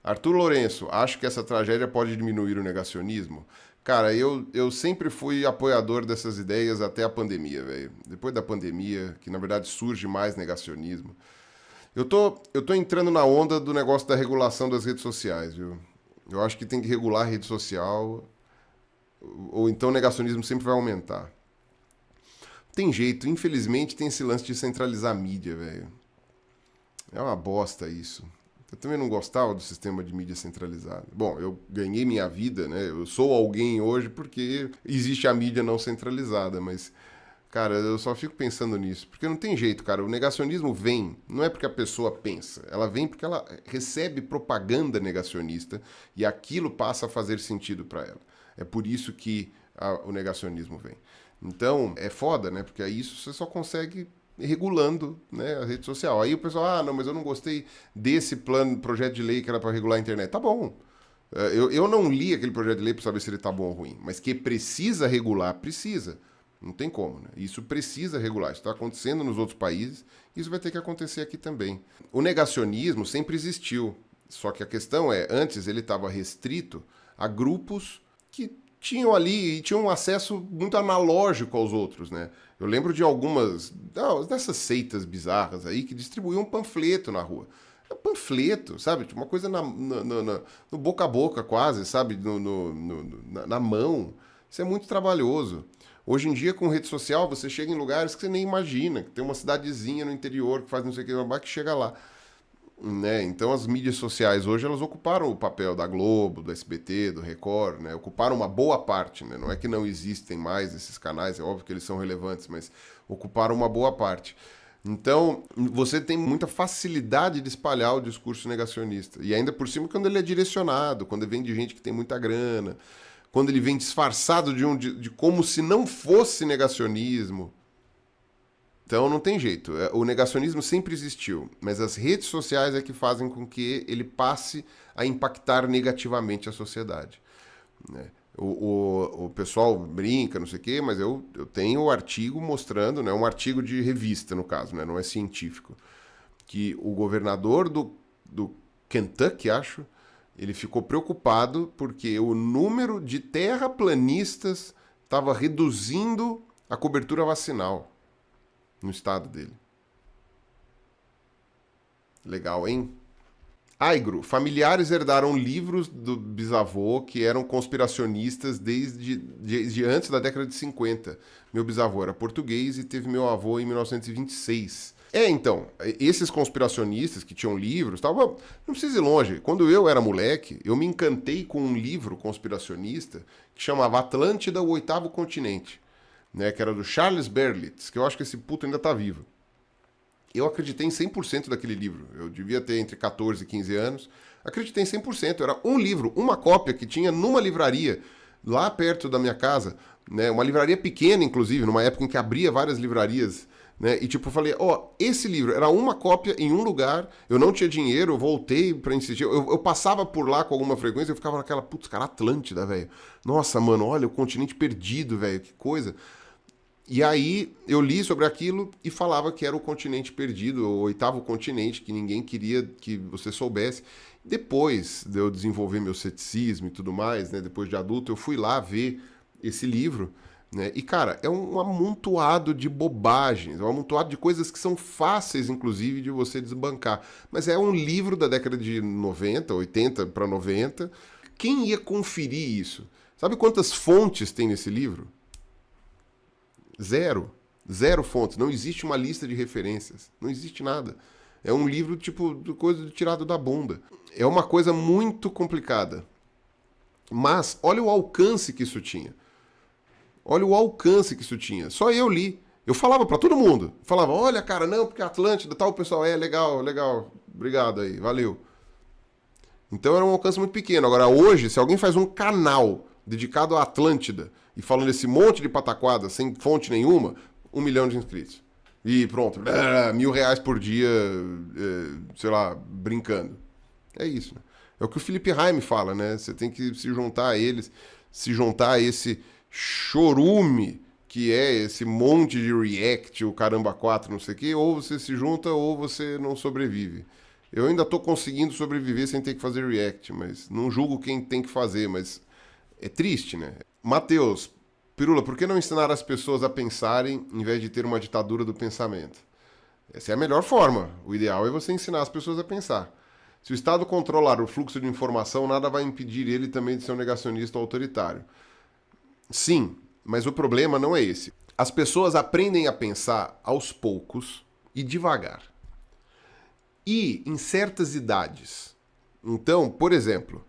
Arthur Lourenço, acho que essa tragédia pode diminuir o negacionismo? Cara, eu sempre fui apoiador dessas ideias até a pandemia, velho. Depois da pandemia, que na verdade surge mais negacionismo. Eu tô entrando na onda do negócio da regulação das redes sociais, viu? Eu acho que tem que regular a rede social, ou então o negacionismo sempre vai aumentar. Tem jeito, infelizmente tem esse lance de centralizar a mídia, velho. É uma bosta isso. Eu também não gostava do sistema de mídia centralizada. Bom, eu ganhei minha vida, né? Eu sou alguém hoje porque existe a mídia não centralizada, mas, cara, eu só fico pensando nisso. Porque não tem jeito, cara. O negacionismo vem, não é porque a pessoa pensa, ela vem porque ela recebe propaganda negacionista e aquilo passa a fazer sentido para ela. É por isso que o negacionismo vem. Então, é foda, né? Porque aí isso você só consegue regulando, né, a rede social. Aí o pessoal, não, mas eu não gostei desse plano, projeto de lei que era para regular a internet. Tá bom. Eu não li aquele projeto de lei para saber se ele tá bom ou ruim, mas que precisa regular, precisa. Não tem como, né? Isso precisa regular. Isso está acontecendo nos outros países, isso vai ter que acontecer aqui também. O negacionismo sempre existiu, só que a questão é, antes ele estava restrito a grupos que tinham ali e tinham um acesso muito analógico aos outros, né? Eu lembro de algumas dessas seitas bizarras aí que distribuíam um panfleto na rua. É um panfleto, sabe? Uma coisa no boca a boca quase, sabe? Na mão. Isso é muito trabalhoso. Hoje em dia, com rede social, você chega em lugares que você nem imagina, que tem uma cidadezinha no interior que faz não sei o que chega lá. Né? Então as mídias sociais hoje elas ocuparam o papel da Globo, do SBT, do Record, né? Ocuparam uma boa parte, né? Não é que não existem mais esses canais, é óbvio que eles são relevantes, mas ocuparam uma boa parte. Então você tem muita facilidade de espalhar o discurso negacionista. E ainda por cima quando ele é direcionado, quando ele vem de gente que tem muita grana, quando ele vem disfarçado de como se não fosse negacionismo. Então não tem jeito. O negacionismo sempre existiu, mas as redes sociais é que fazem com que ele passe a impactar negativamente a sociedade. Né? O pessoal brinca, não sei o quê, mas eu tenho o artigo mostrando, né, um artigo de revista, no caso, né, não é científico, que o governador do Kentucky, acho, ele ficou preocupado porque o número de terraplanistas estava reduzindo a cobertura vacinal no estado dele. Legal, hein? Aigro, familiares herdaram livros do bisavô que eram conspiracionistas desde antes da década de 50. Meu bisavô era português e teve meu avô em 1926. Então, esses conspiracionistas que tinham livros, não precisa ir longe. Quando eu era moleque, eu me encantei com um livro conspiracionista que chamava Atlântida, o Oitavo Continente, né, que era do Charles Berlitz, que eu acho que esse puto ainda tá vivo. Eu acreditei em 100% daquele livro. Eu devia ter entre 14 e 15 anos. Acreditei em 100%. Era um livro, uma cópia que tinha numa livraria lá perto da minha casa, né, uma livraria pequena, inclusive, numa época em que abria várias livrarias, né, e tipo, eu falei, esse livro era uma cópia em um lugar, eu não tinha dinheiro, eu voltei pra insistir, eu passava por lá com alguma frequência, eu ficava naquela, putz, cara, Atlântida, velho. Nossa, mano, olha, o continente perdido, velho, que coisa. E aí eu li sobre aquilo e falava que era o continente perdido, o oitavo continente, que ninguém queria que você soubesse. Depois de eu desenvolver meu ceticismo e tudo mais, né, depois de adulto, eu fui lá ver esse livro, né, e, cara, é um amontoado de bobagens, é um amontoado de coisas que são fáceis, inclusive, de você desbancar. Mas é um livro da década de 90, 80 para 90. Quem ia conferir isso? Sabe quantas fontes tem nesse livro? Zero. Zero fontes. Não existe uma lista de referências. Não existe nada. É um livro, tipo, de coisa tirado da bunda. É uma coisa muito complicada. Mas olha o alcance que isso tinha. Olha o alcance que isso tinha. Só eu li. Eu falava pra todo mundo. Eu falava, olha, cara, não, porque Atlântida, tal, o pessoal, legal, legal. Obrigado aí, valeu. Então era um alcance muito pequeno. Agora, hoje, se alguém faz um canal dedicado à Atlântida e falando esse monte de pataquada sem fonte nenhuma, 1 milhão de inscritos. E pronto, R$ 1.000 por dia, sei lá, brincando. É isso, né? É o que o Felipe Haim fala, né? Você tem que se juntar a eles, se juntar a esse chorume que é esse monte de react, o caramba 4, não sei o quê, ou você se junta ou você não sobrevive. Eu ainda tô conseguindo sobreviver sem ter que fazer react, mas não julgo quem tem que fazer, mas é triste, né? Matheus, Pirula, por que não ensinar as pessoas a pensarem em vez de ter uma ditadura do pensamento? Essa é a melhor forma. O ideal é você ensinar as pessoas a pensar. Se o Estado controlar o fluxo de informação, nada vai impedir ele também de ser um negacionista ou autoritário. Sim, mas o problema não é esse. As pessoas aprendem a pensar aos poucos e devagar. E em certas idades. Então, por exemplo,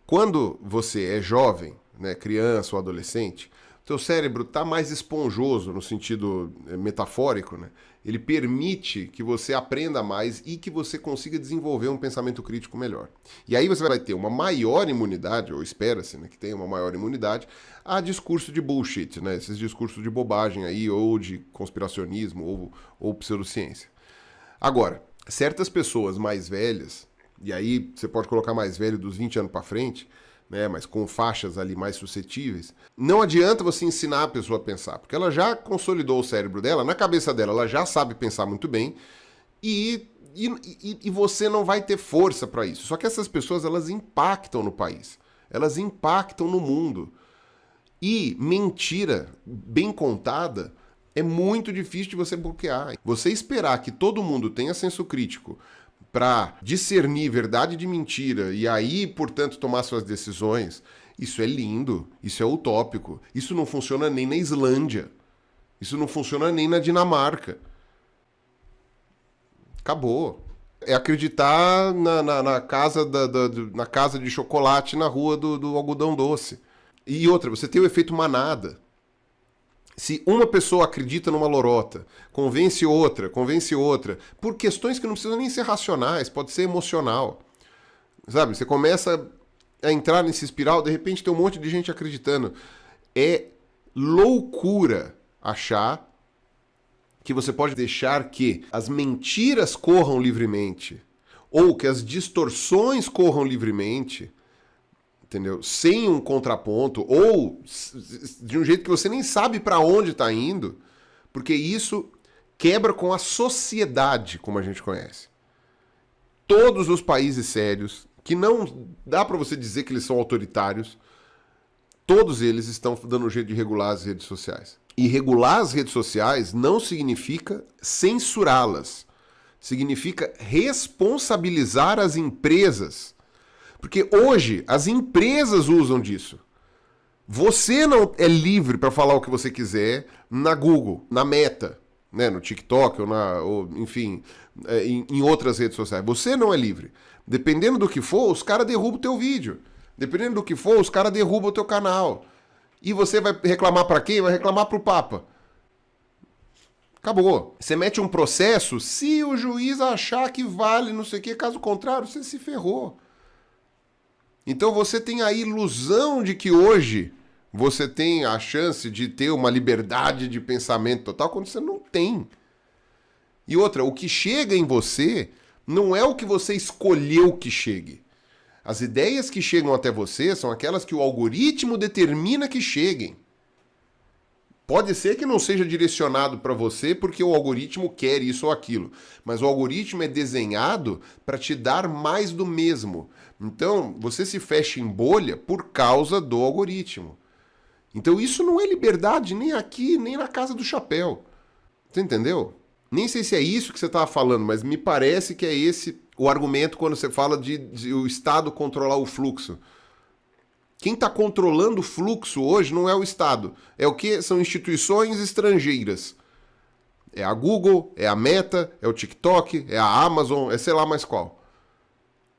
quando você é jovem, né, criança ou adolescente, teu cérebro está mais esponjoso no sentido metafórico, né? Ele permite que você aprenda mais e que você consiga desenvolver um pensamento crítico melhor. E aí você vai ter uma maior imunidade, ou espera-se, né, que tenha uma maior imunidade, a discurso de bullshit, né? Esses discursos de bobagem aí, ou de conspiracionismo, ou pseudociência. Agora, certas pessoas mais velhas, e aí você pode colocar mais velho dos 20 anos para frente, né, mas com faixas ali mais suscetíveis, não adianta você ensinar a pessoa a pensar, porque ela já consolidou o cérebro dela, na cabeça dela ela já sabe pensar muito bem, e você não vai ter força para isso. Só que essas pessoas, elas impactam no país, elas impactam no mundo. E mentira bem contada é muito difícil de você bloquear. Você esperar que todo mundo tenha senso crítico para discernir verdade de mentira e aí, portanto, tomar suas decisões, isso é lindo, isso é utópico. Isso não funciona nem na Islândia. Isso não funciona nem na Dinamarca. Acabou. É acreditar na casa na casa de chocolate na rua do algodão doce. E outra, você tem o efeito manada. Se uma pessoa acredita numa lorota, convence outra, por questões que não precisam nem ser racionais, pode ser emocional. Sabe, você começa a entrar nesse espiral, de repente tem um monte de gente acreditando. É loucura achar que você pode deixar que as mentiras corram livremente, ou que as distorções corram livremente, entendeu? Sem um contraponto, ou de um jeito que você nem sabe para onde está indo, porque isso quebra com a sociedade como a gente conhece. Todos os países sérios, que não dá para você dizer que eles são autoritários, todos eles estão dando um jeito de regular as redes sociais. E regular as redes sociais não significa censurá-las, significa responsabilizar as empresas. Porque hoje as empresas usam disso. Você não é livre para falar o que você quiser na Google, na Meta, né, no TikTok, enfim, em outras redes sociais. Você não é livre. Dependendo do que for, os caras derrubam o teu vídeo. Dependendo do que for, os caras derrubam o teu canal. E você vai reclamar para quem? Vai reclamar para o Papa. Acabou. Você mete um processo, se o juiz achar que vale, não sei o quê, caso contrário, você se ferrou. Então você tem a ilusão de que hoje você tem a chance de ter uma liberdade de pensamento total, quando você não tem. E outra, o que chega em você não é o que você escolheu que chegue. As ideias que chegam até você são aquelas que o algoritmo determina que cheguem. Pode ser que não seja direcionado para você porque o algoritmo quer isso ou aquilo, mas o algoritmo é desenhado para te dar mais do mesmo. Então, você se fecha em bolha por causa do algoritmo. Então, isso não é liberdade nem aqui, nem na Casa do Chapéu. Você entendeu? Nem sei se é isso que você estava falando, mas me parece que é esse o argumento quando você fala de o Estado controlar o fluxo. Quem está controlando o fluxo hoje não é o Estado. É o quê? São instituições estrangeiras. É a Google, é a Meta, é o TikTok, é a Amazon, é sei lá mais qual.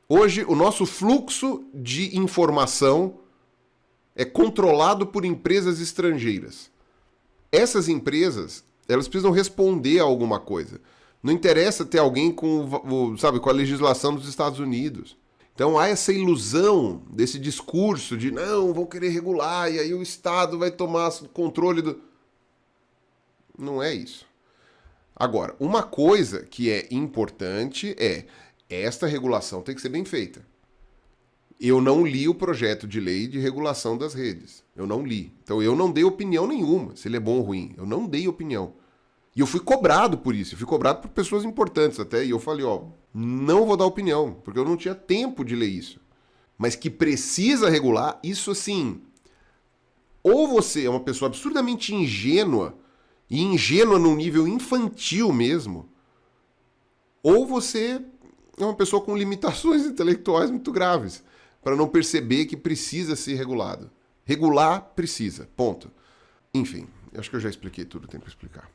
Hoje, o nosso fluxo de informação é controlado por empresas estrangeiras. Essas empresas, elas precisam responder a alguma coisa. Não interessa ter alguém com a legislação dos Estados Unidos. Então há essa ilusão desse discurso de não, vão querer regular e aí o Estado vai tomar controle do... Não é isso. Agora, uma coisa que é importante é esta regulação tem que ser bem feita. Eu não li o projeto de lei de regulação das redes. Eu não li. Então eu não dei opinião nenhuma, se ele é bom ou ruim. Eu não dei opinião. E eu fui cobrado por isso. Eu fui cobrado por pessoas importantes até. E eu falei, Não vou dar opinião, porque eu não tinha tempo de ler isso. Mas que precisa regular, isso assim. Ou você é uma pessoa absurdamente ingênua, e ingênua num nível infantil mesmo, ou você é uma pessoa com limitações intelectuais muito graves, para não perceber que precisa ser regulado. Regular precisa, ponto. Enfim, acho que eu já expliquei tudo que tem para explicar.